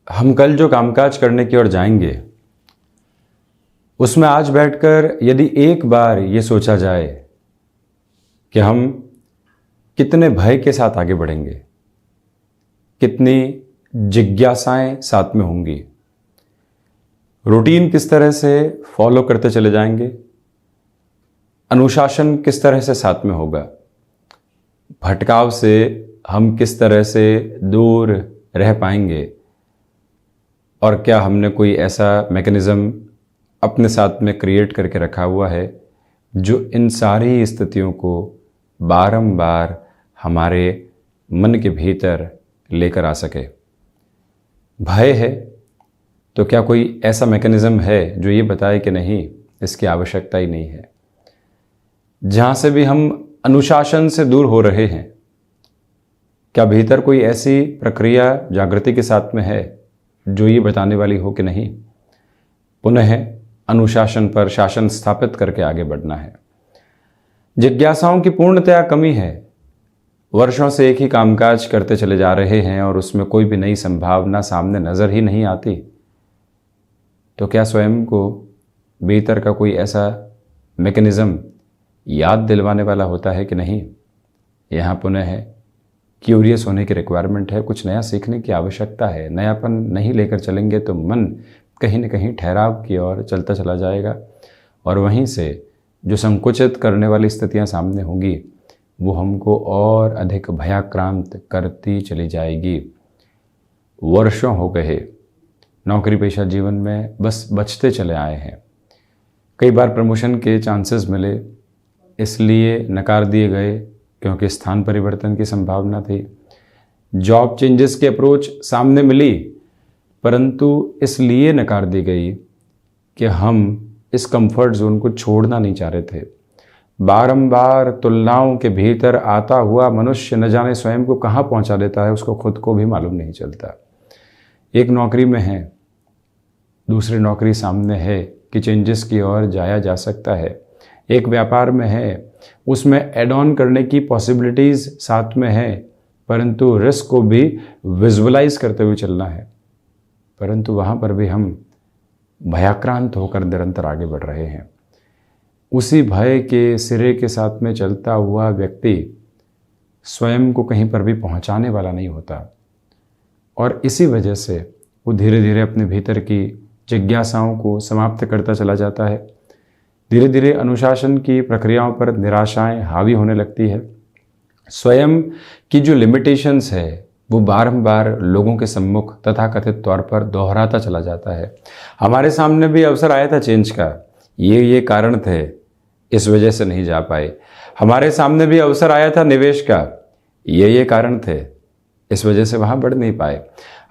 हम कल जो कामकाज करने की ओर जाएंगे उसमें आज बैठकर यदि एक बार ये सोचा जाए कि हम कितने भय के साथ आगे बढ़ेंगे, कितनी जिज्ञासाएं साथ में होंगी, रूटीन किस तरह से फॉलो करते चले जाएंगे, अनुशासन किस तरह से साथ में होगा, भटकाव से हम किस तरह से दूर रह पाएंगे, और क्या हमने कोई ऐसा मैकेनिज़्म अपने साथ में क्रिएट करके रखा हुआ है जो इन सारी स्थितियों को बारंबार हमारे मन के भीतर लेकर आ सके। भय है तो क्या कोई ऐसा मैकेनिज़्म है जो ये बताए कि नहीं, इसकी आवश्यकता ही नहीं है। जहाँ से भी हम अनुशासन से दूर हो रहे हैं, क्या भीतर कोई ऐसी प्रक्रिया जागृति के साथ में है जो ये बताने वाली हो कि नहीं, पुनः अनुशासन पर शासन स्थापित करके आगे बढ़ना है। जिज्ञासाओं की पूर्णतया कमी है। वर्षों से एक ही कामकाज करते चले जा रहे हैं और उसमें कोई भी नई संभावना सामने नज़र ही नहीं आती। तो क्या स्वयं को भीतर का कोई ऐसा मैकेनिज़्म याद दिलवाने वाला होता है कि नहीं, यहाँ पुनः है क्यूरियस होने की रिक्वायरमेंट है, कुछ नया सीखने की आवश्यकता है। नयापन नहीं लेकर चलेंगे तो मन कहीं न कहीं ठहराव की ओर चलता चला जाएगा और वहीं से जो संकुचित करने वाली स्थितियां सामने होंगी वो हमको और अधिक भयाक्रांत करती चली जाएगी। वर्षों हो गए नौकरी पेशा जीवन में बस बचते चले आए हैं। कई बार प्रमोशन के चांसेस मिले, इसलिए नकार दिए गए क्योंकि स्थान परिवर्तन की संभावना थी। जॉब चेंजेस की अप्रोच सामने मिली, परंतु इसलिए नकार दी गई कि हम इस कंफर्ट जोन को छोड़ना नहीं चाह रहे थे। बारंबार तुलनाओं के भीतर आता हुआ मनुष्य न जाने स्वयं को कहाँ पहुँचा देता है, उसको खुद को भी मालूम नहीं चलता। एक नौकरी में है, दूसरी नौकरी सामने है कि चेंजेस की ओर जाया जा सकता है। एक व्यापार में है, उसमें एड ऑन करने की पॉसिबिलिटीज़ साथ में है, परंतु रिस्क को भी विजुअलाइज करते हुए चलना है। परंतु वहाँ पर भी हम भयाक्रांत होकर निरंतर आगे बढ़ रहे हैं। उसी भय के सिरे के साथ में चलता हुआ व्यक्ति स्वयं को कहीं पर भी पहुँचाने वाला नहीं होता और इसी वजह से वो धीरे धीरे अपने भीतर की जिज्ञासाओं को समाप्त करता चला जाता है। धीरे धीरे अनुशासन की प्रक्रियाओं पर निराशाएं हावी होने लगती है। स्वयं की जो लिमिटेशंस है वो बारंबार लोगों के सम्मुख तथाकथित तौर पर दोहराता चला जाता है। हमारे सामने भी अवसर आया था चेंज का, ये कारण थे, इस वजह से नहीं जा पाए। हमारे सामने भी अवसर आया था निवेश का, ये कारण थे, इस वजह से वहाँ बढ़ नहीं पाए।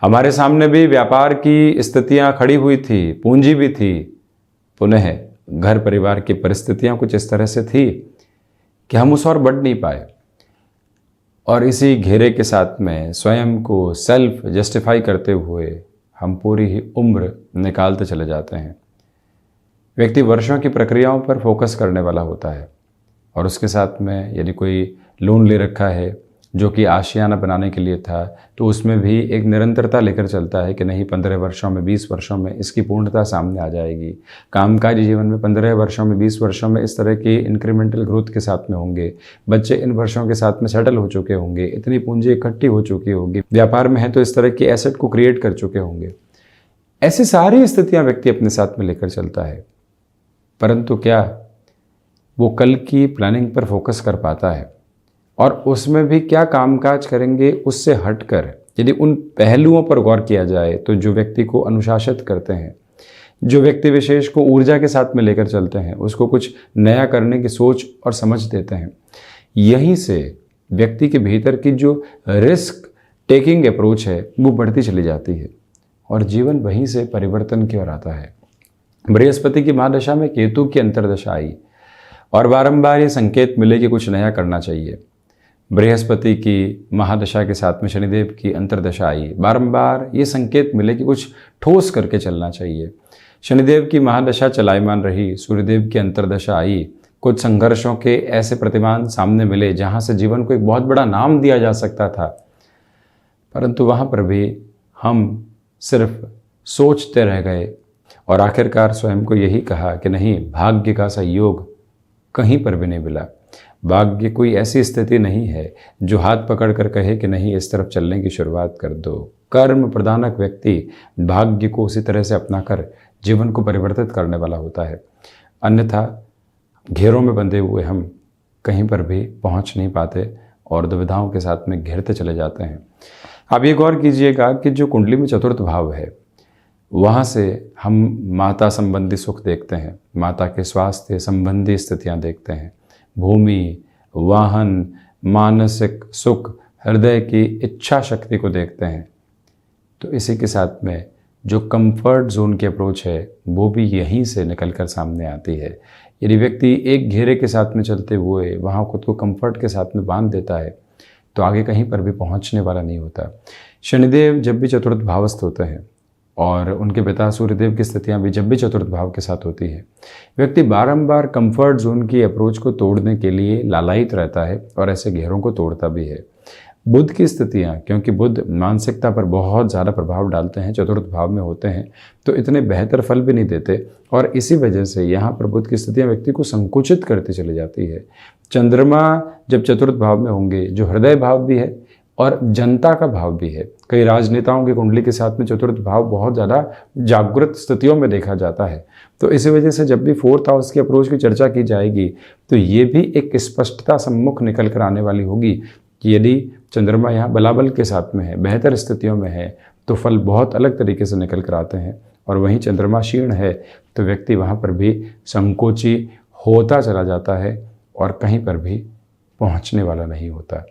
हमारे सामने भी व्यापार की स्थितियाँ खड़ी हुई थी, पूंजी भी थी, पुनः घर परिवार की परिस्थितियाँ कुछ इस तरह से थी कि हम उस ओर बढ़ नहीं पाए। और इसी घेरे के साथ में स्वयं को सेल्फ जस्टिफाई करते हुए हम पूरी ही उम्र निकालते चले जाते हैं। व्यक्ति वर्षों की प्रक्रियाओं पर फोकस करने वाला होता है और उसके साथ में यदि कोई लोन ले रखा है जो कि आशियाना बनाने के लिए था, तो उसमें भी एक निरंतरता लेकर चलता है कि नहीं 15 वर्षों में 20 वर्षों में इसकी पूर्णता सामने आ जाएगी। कामकाजी जीवन में 15 वर्षों में 20 वर्षों में इस तरह की इंक्रीमेंटल ग्रोथ के साथ में होंगे। बच्चे इन वर्षों के साथ में सेटल हो चुके होंगे, इतनी पूंजी इकट्ठी हो चुकी होगी। व्यापार में है तो इस तरह की एसेट को क्रिएट कर चुके होंगे। ऐसी सारी स्थितियाँ व्यक्ति अपने साथ में लेकर चलता है, परंतु क्या वो कल की प्लानिंग पर फोकस कर पाता है? और उसमें भी क्या कामकाज करेंगे उससे हटकर यदि उन पहलुओं पर गौर किया जाए तो जो व्यक्ति को अनुशासित करते हैं, जो व्यक्ति विशेष को ऊर्जा के साथ में लेकर चलते हैं, उसको कुछ नया करने की सोच और समझ देते हैं, यहीं से व्यक्ति के भीतर की जो रिस्क टेकिंग अप्रोच है वो बढ़ती चली जाती है और जीवन वहीं से परिवर्तन की ओर आता है। बृहस्पति की महादशा में केतु की अंतर्दशा आई और बारंबार ये संकेत मिले कि कुछ नया करना चाहिए। बृहस्पति की महादशा के साथ में शनिदेव की अंतर्दशा आई, बारंबार ये संकेत मिले कि कुछ ठोस करके चलना चाहिए। शनिदेव की महादशा चलायमान रही, सूर्यदेव की अंतर्दशा आई, कुछ संघर्षों के ऐसे प्रतिमान सामने मिले जहाँ से जीवन को एक बहुत बड़ा नाम दिया जा सकता था, परंतु वहाँ पर भी हम सिर्फ सोचते रह गए और आखिरकार स्वयं को यही कहा कि नहीं, भाग्य का सहयोग कहीं पर भी नहीं मिला। भाग्य कोई ऐसी स्थिति नहीं है जो हाथ पकड़ कर कहे कि नहीं, इस तरफ चलने की शुरुआत कर दो। कर्म प्रधानक व्यक्ति भाग्य को उसी तरह से अपनाकर जीवन को परिवर्तित करने वाला होता है, अन्यथा घेरों में बंधे हुए हम कहीं पर भी पहुंच नहीं पाते और दुविधाओं के साथ में घिरते चले जाते हैं। अब ये गौर कीजिएगा कि जो कुंडली में चतुर्थ भाव है, वहाँ से हम माता संबंधी सुख देखते हैं, माता के स्वास्थ्य संबंधी स्थितियाँ देखते हैं, भूमि, वाहन, मानसिक सुख, हृदय की इच्छा शक्ति को देखते हैं। तो इसी के साथ में जो कंफर्ट जोन की अप्रोच है वो भी यहीं से निकलकर सामने आती है। यदि व्यक्ति एक घेरे के साथ में चलते हुए वहाँ खुद को कंफर्ट के साथ में बांध देता है तो आगे कहीं पर भी पहुँचने वाला नहीं होता। शनिदेव जब भी चतुर्थ भावस्थ होते हैं और उनके पिता सूर्यदेव की स्थितियाँ भी जब भी चतुर्थ भाव के साथ होती है, व्यक्ति बारंबार कंफर्ट जोन की अप्रोच को तोड़ने के लिए लालायित रहता है और ऐसे घेरों को तोड़ता भी है। बुध की स्थितियाँ, क्योंकि बुध मानसिकता पर बहुत ज़्यादा प्रभाव डालते हैं, चतुर्थ भाव में होते हैं, तो इतने बेहतर फल भी नहीं देते और इसी वजह से यहाँ पर बुध की स्थितियाँ व्यक्ति को संकुचित करती चली जाती है। चंद्रमा जब चतुर्थ भाव में होंगे, जो हृदय भाव भी है और जनता का भाव भी है, कई राजनेताओं की कुंडली के साथ में चतुर्थ भाव बहुत ज़्यादा जागृत स्थितियों में देखा जाता है। तो इसी वजह से जब भी फोर्थ हाउस की अप्रोच की चर्चा की जाएगी तो ये भी एक स्पष्टता सम्मुख निकल कर आने वाली होगी कि यदि चंद्रमा यहाँ बलाबल के साथ में है, बेहतर स्थितियों में है, तो फल बहुत अलग तरीके से निकल कर आते हैं। और वहीं चंद्रमा क्षीण है तो व्यक्ति वहाँ पर भी संकोची होता चला जाता है और कहीं पर भी पहुँचने वाला नहीं होता।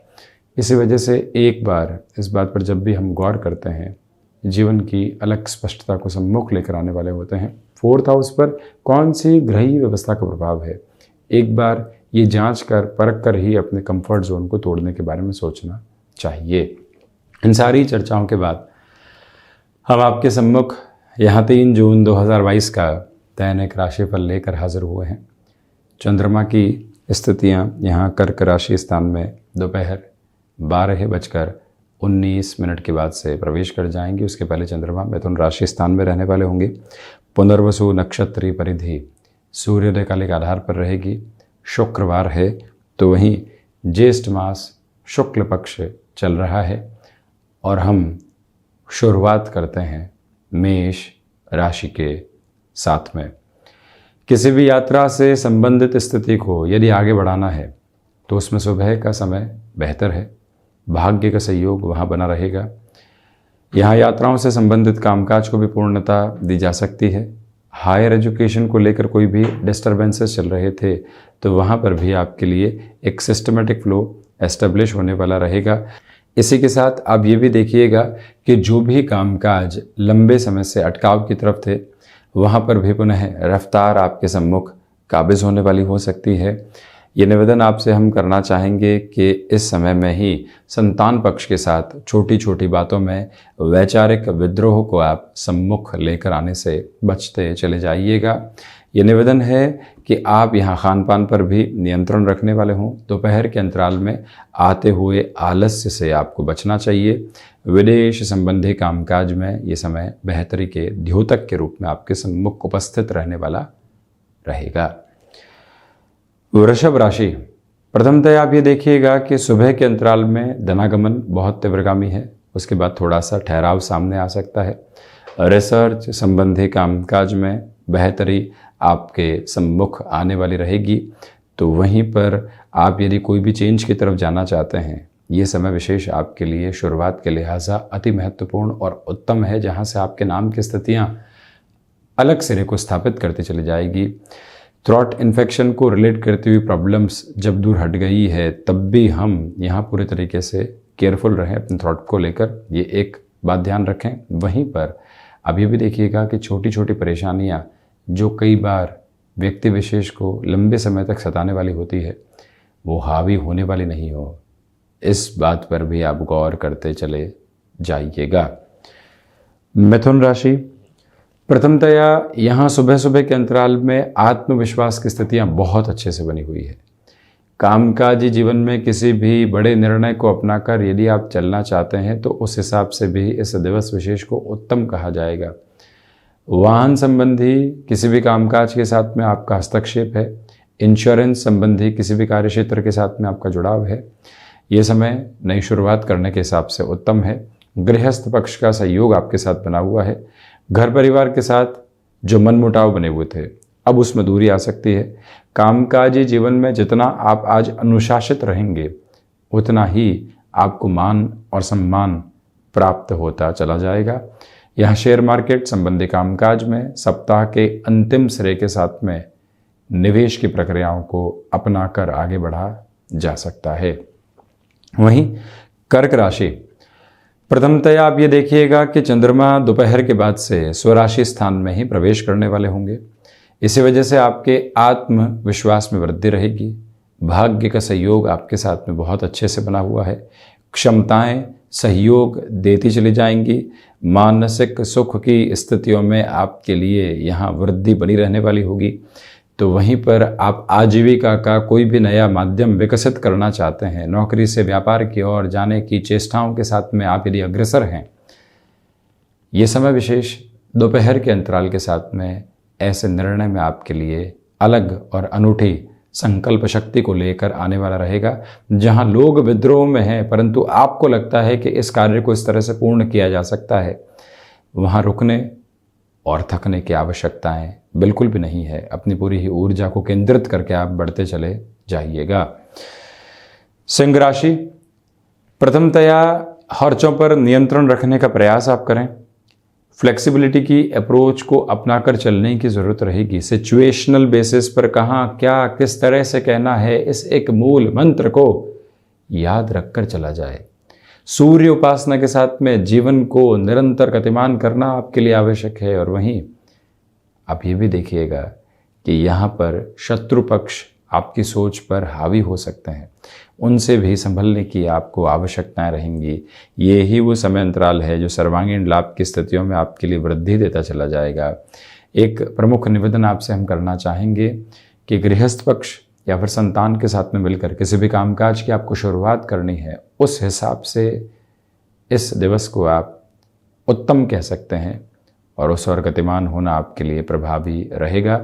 इसी वजह से एक बार इस बात पर जब भी हम गौर करते हैं, जीवन की अलग स्पष्टता को सम्मुख लेकर आने वाले होते हैं। फोर्थ हाउस पर कौन सी ग्रही व्यवस्था का प्रभाव है, एक बार ये जांच कर परख कर ही अपने कंफर्ट जोन को तोड़ने के बारे में सोचना चाहिए। इन सारी चर्चाओं के बाद हम आपके सम्मुख यहाँ 3 जून 2022 का दैनिक राशिफल लेकर हाजिर हुए हैं। चंद्रमा की स्थितियाँ यहाँ कर्क राशि स्थान में दोपहर 12:19 के बाद से प्रवेश कर जाएंगी। उसके पहले चंद्रमा मिथुन राशि स्थान में रहने वाले होंगे। पुनर्वसु नक्षत्रीय परिधि सूर्योदय काल के आधार पर रहेगी। शुक्रवार है तो वहीं ज्येष्ठ मास शुक्ल पक्ष चल रहा है और हम शुरुआत करते हैं मेष राशि के साथ में। किसी भी यात्रा से संबंधित स्थिति को यदि आगे बढ़ाना है तो उसमें सुबह का समय बेहतर है। भाग्य का सहयोग वहाँ बना रहेगा। यहाँ यात्राओं से संबंधित कामकाज को भी पूर्णता दी जा सकती है। हायर एजुकेशन को लेकर कोई भी डिस्टर्बेंसेस चल रहे थे तो वहाँ पर भी आपके लिए एक सिस्टमेटिक फ्लो एस्टेब्लिश होने वाला रहेगा। इसी के साथ आप ये भी देखिएगा कि जो भी कामकाज लंबे समय से अटकाव की तरफ थे वहाँ पर भी पुनः रफ्तार आपके सम्मुख काबिज होने वाली हो सकती है। ये निवेदन आपसे हम करना चाहेंगे कि इस समय में ही संतान पक्ष के साथ छोटी छोटी बातों में वैचारिक विद्रोह को आप सम्मुख लेकर आने से बचते चले जाइएगा। ये निवेदन है कि आप यहाँ खान पान पर भी नियंत्रण रखने वाले हों। दोपहर के अंतराल में आते हुए आलस्य से आपको बचना चाहिए। विदेश संबंधी कामकाज में ये समय बेहतरी के द्योतक के रूप में आपके सम्मुख उपस्थित रहने वाला रहेगा। वृषभ राशि, प्रथमतः आप ये देखिएगा कि सुबह के अंतराल में धनागमन बहुत तीव्रगामी है, उसके बाद थोड़ा सा ठहराव सामने आ सकता है। रिसर्च संबंधी कामकाज में बेहतरी आपके सम्मुख आने वाली रहेगी। तो वहीं पर आप यदि कोई भी चेंज की तरफ जाना चाहते हैं, ये समय विशेष आपके लिए शुरुआत के लिहाजा अति महत्वपूर्ण और उत्तम है, जहाँ से आपके नाम की स्थितियाँ अलग सिरे को स्थापित करती चली जाएगी। थ्रॉट इन्फेक्शन को रिलेट करती हुई प्रॉब्लम्स जब दूर हट गई है तब भी हम यहाँ पूरे तरीके से केयरफुल रहें अपने थ्रॉट को लेकर, ये एक बात ध्यान रखें। वहीं पर अब ये भी देखिएगा कि छोटी छोटी परेशानियाँ जो कई बार व्यक्ति विशेष को लंबे समय तक सताने वाली होती है वो हावी होने वाली नहीं हो, इस बात पर भी आप गौर करते चले जाइएगा। मिथुन राशि, प्रथमतया यहाँ सुबह सुबह के अंतराल में आत्मविश्वास की स्थितियाँ बहुत अच्छे से बनी हुई है। कामकाजी जीवन में किसी भी बड़े निर्णय को अपनाकर यदि आप चलना चाहते हैं तो उस हिसाब से भी इस दिवस विशेष को उत्तम कहा जाएगा। वाहन संबंधी किसी भी कामकाज के साथ में आपका हस्तक्षेप है। इंश्योरेंस संबंधी किसी भी कार्य क्षेत्र के साथ में आपका जुड़ाव है। ये समय नई शुरुआत करने के हिसाब से उत्तम है। गृहस्थ पक्ष का सहयोग आपके साथ बना हुआ है। घर परिवार के साथ जो मनमुटाव बने हुए थे अब उसमें दूरी आ सकती है। कामकाजी जीवन में जितना आप आज अनुशासित रहेंगे उतना ही आपको मान और सम्मान प्राप्त होता चला जाएगा। यहाँ शेयर मार्केट संबंधी कामकाज में सप्ताह के अंतिम सिरे के साथ में निवेश की प्रक्रियाओं को अपनाकर आगे बढ़ा जा सकता है। वहीं कर्क राशि, प्रथमतया आप ये देखिएगा कि चंद्रमा दोपहर के बाद से स्वराशि स्थान में ही प्रवेश करने वाले होंगे। इसी वजह से आपके आत्मविश्वास में वृद्धि रहेगी। भाग्य का सहयोग आपके साथ में बहुत अच्छे से बना हुआ है। क्षमताएं सहयोग देती चली जाएंगी। मानसिक सुख की स्थितियों में आपके लिए यहाँ वृद्धि बनी रहने वाली होगी। तो वहीं पर आप आजीविका का कोई भी नया माध्यम विकसित करना चाहते हैं, नौकरी से व्यापार की ओर जाने की चेष्टाओं के साथ में आप यदि अग्रसर हैं, ये समय विशेष दोपहर के अंतराल के साथ में ऐसे निर्णय में आपके लिए अलग और अनूठी संकल्प शक्ति को लेकर आने वाला रहेगा। जहां लोग विद्रोह में हैं परंतु आपको लगता है कि इस कार्य को इस तरह से पूर्ण किया जा सकता है, वहां रुकने और थकने की आवश्यकताएं बिल्कुल भी नहीं है। अपनी पूरी ही ऊर्जा को केंद्रित करके आप बढ़ते चले जाइएगा। सिंह राशि, प्रथमतया खर्चों पर नियंत्रण रखने का प्रयास आप करें। फ्लेक्सिबिलिटी की अप्रोच को अपनाकर चलने की ज़रूरत रहेगी। सिचुएशनल बेसिस पर कहाँ क्या किस तरह से कहना है, इस एक मूल मंत्र को याद रखकर चला जाए। सूर्य उपासना के साथ में जीवन को निरंतर गतिमान करना आपके लिए आवश्यक है। और वहीं आप ये भी देखिएगा कि यहाँ पर शत्रु पक्ष आपकी सोच पर हावी हो सकते हैं, उनसे भी संभलने की आपको आवश्यकताएं रहेंगी। ये ही वो समय अंतराल है जो सर्वांगीण लाभ की स्थितियों में आपके लिए वृद्धि देता चला जाएगा। एक प्रमुख निवेदन आपसे हम करना चाहेंगे कि गृहस्थ पक्ष या फिर संतान के साथ में मिलकर किसी भी कामकाज की आपको शुरुआत करनी है, उस हिसाब से इस दिवस को आप उत्तम कह सकते हैं और उस ओर गतिमान होना आपके लिए प्रभावी रहेगा।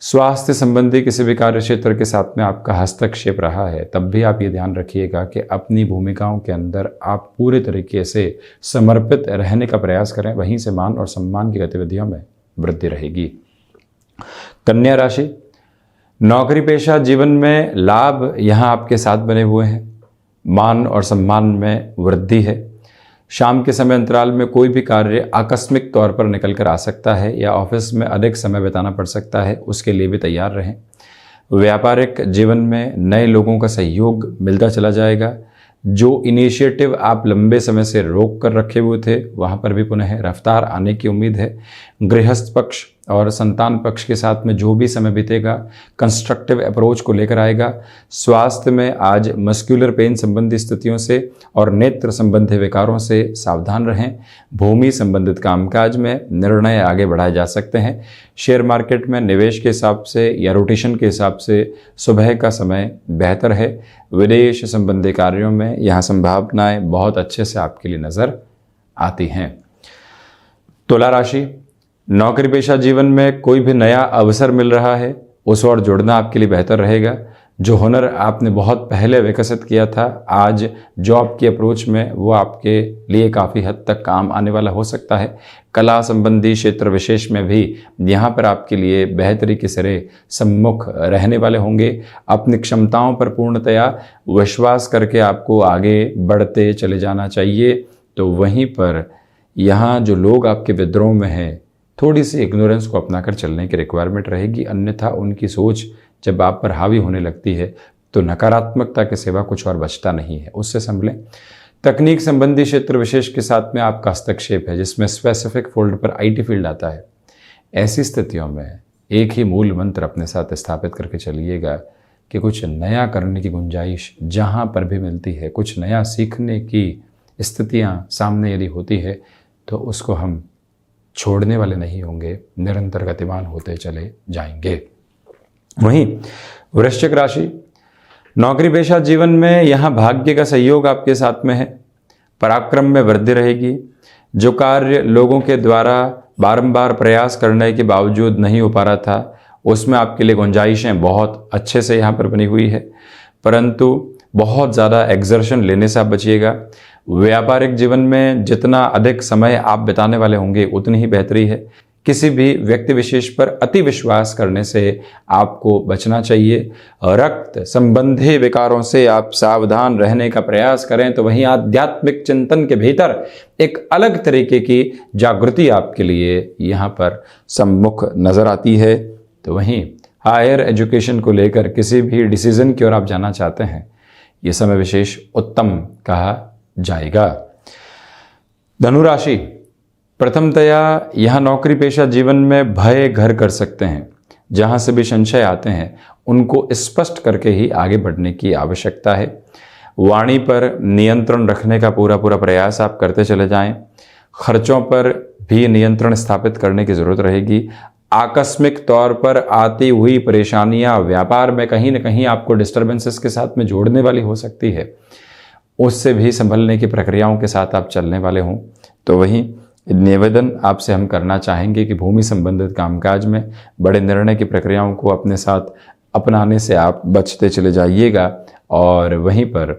स्वास्थ्य संबंधी किसी भी कार्य क्षेत्र के साथ में आपका हस्तक्षेप रहा है, तब भी आप ये ध्यान रखिएगा कि अपनी भूमिकाओं के अंदर आप पूरे तरीके से समर्पित रहने का प्रयास करें। वहीं से मान और सम्मान की गतिविधियों में वृद्धि रहेगी। कन्या राशि, नौकरी पेशा जीवन में लाभ यहाँ आपके साथ बने हुए हैं। मान और सम्मान में वृद्धि है। शाम के समय अंतराल में कोई भी कार्य आकस्मिक तौर पर निकल कर आ सकता है या ऑफिस में अधिक समय बिताना पड़ सकता है, उसके लिए भी तैयार रहें। व्यापारिक जीवन में नए लोगों का सहयोग मिलता चला जाएगा। जो इनिशिएटिव आप लंबे समय से रोक कर रखे हुए थे, वहाँ पर भी पुनः रफ्तार आने की उम्मीद है। गृहस्थ पक्ष और संतान पक्ष के साथ में जो भी समय बीतेगा कंस्ट्रक्टिव अप्रोच को लेकर आएगा। स्वास्थ्य में आज मस्कुलर पेन संबंधी स्थितियों से और नेत्र संबंधी विकारों से सावधान रहें। भूमि संबंधित कामकाज में निर्णय आगे बढ़ाए जा सकते हैं। शेयर मार्केट में निवेश के हिसाब से या रोटेशन के हिसाब से सुबह का समय बेहतर है। विदेश संबंधी कार्यों में यहाँ संभावनाएं बहुत अच्छे से आपके लिए नज़र आती हैं। तुला राशि, नौकरी पेशा जीवन में कोई भी नया अवसर मिल रहा है, उस ओर जुड़ना आपके लिए बेहतर रहेगा। जो हुनर आपने बहुत पहले विकसित किया था, आज जॉब की अप्रोच में वो आपके लिए काफ़ी हद तक काम आने वाला हो सकता है। कला संबंधी क्षेत्र विशेष में भी यहाँ पर आपके लिए बेहतरी के सिरे सम्मुख रहने वाले होंगे। अपनी क्षमताओं पर पूर्णतया विश्वास करके आपको आगे बढ़ते चले जाना चाहिए। तो वहीं पर यहाँ जो लोग आपके विद्रोह में हैं, थोड़ी सी इग्नोरेंस को अपनाकर चलने की रिक्वायरमेंट रहेगी, अन्यथा उनकी सोच जब आप पर हावी होने लगती है तो नकारात्मकता के सिवा कुछ और बचता नहीं है, उससे संभलें। तकनीक संबंधी क्षेत्र विशेष के साथ में आपका हस्तक्षेप है, जिसमें स्पेसिफिक फोल्ड पर आईटी फील्ड आता है। ऐसी स्थितियों में एक ही मूल मंत्र अपने साथ स्थापित करके चलिएगा कि कुछ नया करने की गुंजाइश जहाँ पर भी मिलती है, कुछ नया सीखने की स्थितियाँ सामने यदि होती है तो उसको हम छोड़ने वाले नहीं होंगे, निरंतर गतिमान होते चले जाएंगे। वहीं वृश्चिक राशि, नौकरी पेशा जीवन में यहाँ भाग्य का सहयोग आपके साथ में है, पराक्रम में वृद्धि रहेगी। जो कार्य लोगों के द्वारा बारंबार प्रयास करने के बावजूद नहीं हो पा रहा था, उसमें आपके लिए गुंजाइशें बहुत अच्छे से यहाँ पर बनी हुई है, परंतु बहुत ज़्यादा एक्सर्शन लेने से आप बचिएगा। व्यापारिक जीवन में जितना अधिक समय आप बिताने वाले होंगे उतनी ही बेहतरी है। किसी भी व्यक्ति विशेष पर अति विश्वास करने से आपको बचना चाहिए। रक्त संबंधी विकारों से आप सावधान रहने का प्रयास करें तो वहीं आध्यात्मिक चिंतन के भीतर एक अलग तरीके की जागृति आपके लिए यहाँ पर सम्मुख नजर आती है। तो वहीं हायर एजुकेशन को लेकर किसी भी डिसीजन की ओर आप जाना चाहते हैं, ये समय विशेष उत्तम कहा जाएगा। धनु राशि, प्रथमतया यह नौकरी पेशा जीवन में भय घर कर सकते हैं। जहां से भी संशय आते हैं उनको स्पष्ट करके ही आगे बढ़ने की आवश्यकता है। वाणी पर नियंत्रण रखने का पूरा प्रयास आप करते चले जाएं। खर्चों पर भी नियंत्रण स्थापित करने की जरूरत रहेगी। आकस्मिक तौर पर आती हुई परेशानियां व्यापार में कहीं न कहीं आपको डिस्टर्बेंसेस के साथ में जोड़ने वाली हो सकती है, उससे भी संभलने की प्रक्रियाओं के साथ आप चलने वाले हों। तो वहीं निवेदन आपसे हम करना चाहेंगे कि भूमि संबंधित कामकाज में बड़े निर्णय की प्रक्रियाओं को अपने साथ अपनाने से आप बचते चले जाइएगा। और वहीं पर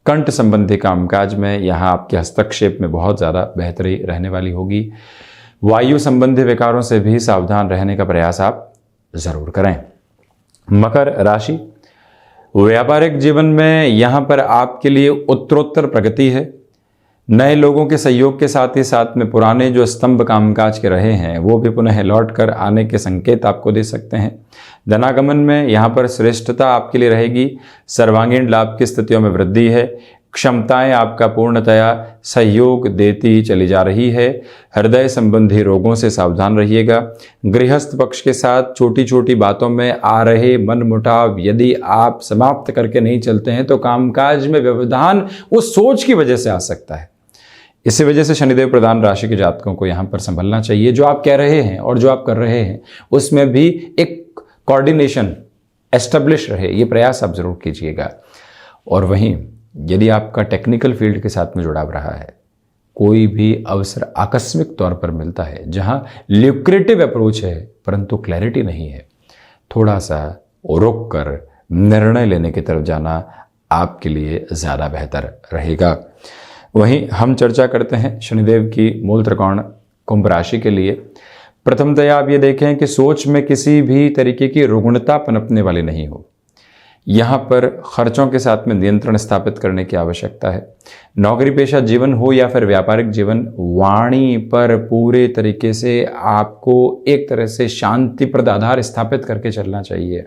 कंठ संबंधी कामकाज में यहाँ आपके हस्तक्षेप में बहुत ज़्यादा बेहतरी रहने वाली होगी। वायु संबंधी विकारों से भी सावधान रहने का प्रयास आप जरूर करें। मकर राशि, व्यापारिक जीवन में यहाँ पर आपके लिए उत्तरोत्तर प्रगति है। नए लोगों के सहयोग के साथ ही साथ में पुराने जो स्तंभ कामकाज के रहे हैं वो भी पुनः लौट कर आने के संकेत आपको दे सकते हैं। धनागमन में यहाँ पर श्रेष्ठता आपके लिए रहेगी। सर्वांगीण लाभ की स्थितियों में वृद्धि है। क्षमताएं आपका पूर्णतया सहयोग देती चली जा रही है। हृदय संबंधी रोगों से सावधान रहिएगा। गृहस्थ पक्ष के साथ छोटी छोटी बातों में आ रहे मनमुटाव यदि आप समाप्त करके नहीं चलते हैं तो कामकाज में व्यवधान उस सोच की वजह से आ सकता है। इसी वजह से शनिदेव प्रधान राशि के जातकों को यहाँ पर संभलना चाहिए। जो आप कह रहे हैं और जो आप कर रहे हैं उसमें भी एक कोऑर्डिनेशन एस्टेब्लिश रहे, ये प्रयास आप जरूर कीजिएगा। और वहीं यदि आपका टेक्निकल फील्ड के साथ में जुड़ाव रहा है, कोई भी अवसर आकस्मिक तौर पर मिलता है जहां ल्यूक्रेटिव अप्रोच है परंतु क्लैरिटी नहीं है, थोड़ा सा रुक कर निर्णय लेने की तरफ जाना आपके लिए ज़्यादा बेहतर रहेगा। वहीं हम चर्चा करते हैं शनिदेव की मूल त्रिकोण कुंभ राशि के लिए। प्रथमतया आप ये देखें कि सोच में किसी भी तरीके की रुग्णता पनपने वाली नहीं हो। यहाँ पर खर्चों के साथ में नियंत्रण स्थापित करने की आवश्यकता है। नौकरी पेशा जीवन हो या फिर व्यापारिक जीवन, वाणी पर पूरे तरीके से आपको एक तरह से शांतिप्रद आधार स्थापित करके चलना चाहिए।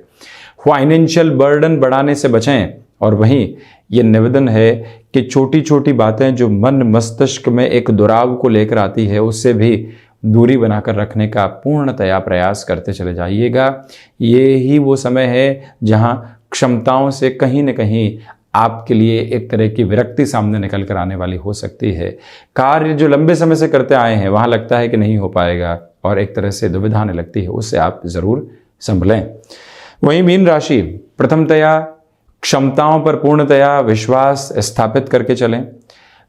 फाइनेंशियल बर्डन बढ़ाने से बचें। और वहीं ये निवेदन है कि छोटी छोटी बातें जो मन मस्तिष्क में एक दुराव को लेकर आती है उससे भी दूरी बनाकर रखने का पूर्णतया प्रयास करते चले जाइएगा। ये ही वो समय है जहां क्षमताओं से कहीं न कहीं आपके लिए एक तरह की विरक्ति सामने निकल कर आने वाली हो सकती है। कार्य जो लंबे समय से करते आए हैं वहां लगता है कि नहीं हो पाएगा और एक तरह से दुविधा आने लगती है, उससे आप जरूर संभलें। वहीं मीन राशि, प्रथमतया क्षमताओं पर पूर्णतया विश्वास स्थापित करके चलें।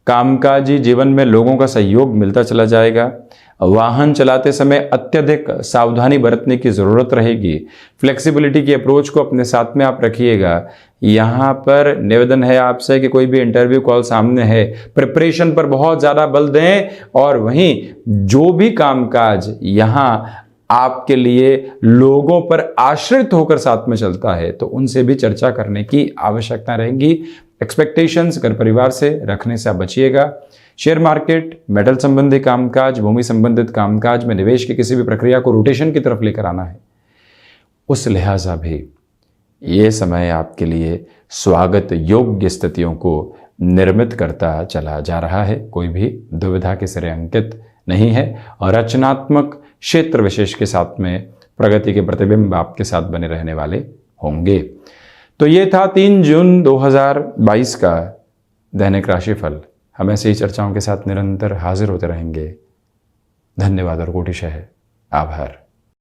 कामकाजी जीवन में लोगों का सहयोग मिलता चला जाएगा। वाहन चलाते समय अत्यधिक सावधानी बरतने की ज़रूरत रहेगी। फ्लेक्सिबिलिटी की अप्रोच को अपने साथ में आप रखिएगा। यहाँ पर निवेदन है आपसे कि कोई भी इंटरव्यू कॉल सामने है, प्रिपरेशन पर बहुत ज़्यादा बल दें। और वहीं जो भी कामकाज यहाँ आपके लिए लोगों पर आश्रित होकर साथ में चलता है तो उनसे भी चर्चा करने की आवश्यकता रहेगी। एक्सपेक्टेशंस घर परिवार से रखने से आप बचिएगा। शेयर मार्केट, मेटल संबंधी कामकाज, भूमि संबंधित कामकाज में निवेश की किसी भी प्रक्रिया को रोटेशन की तरफ लेकर आना है, उस लिहाजा भी ये समय आपके लिए स्वागत योग्य स्थितियों को निर्मित करता चला जा रहा है। कोई भी दुविधा के सिरे अंकित नहीं है और रचनात्मक क्षेत्र विशेष के साथ में प्रगति के प्रतिबिंब आपके साथ बने रहने वाले होंगे। तो ये था 3 जून 2022 का दैनिक राशिफल। हम ऐसे ही चर्चाओं के साथ निरंतर हाजिर होते रहेंगे। धन्यवाद और कोटिशः आभार।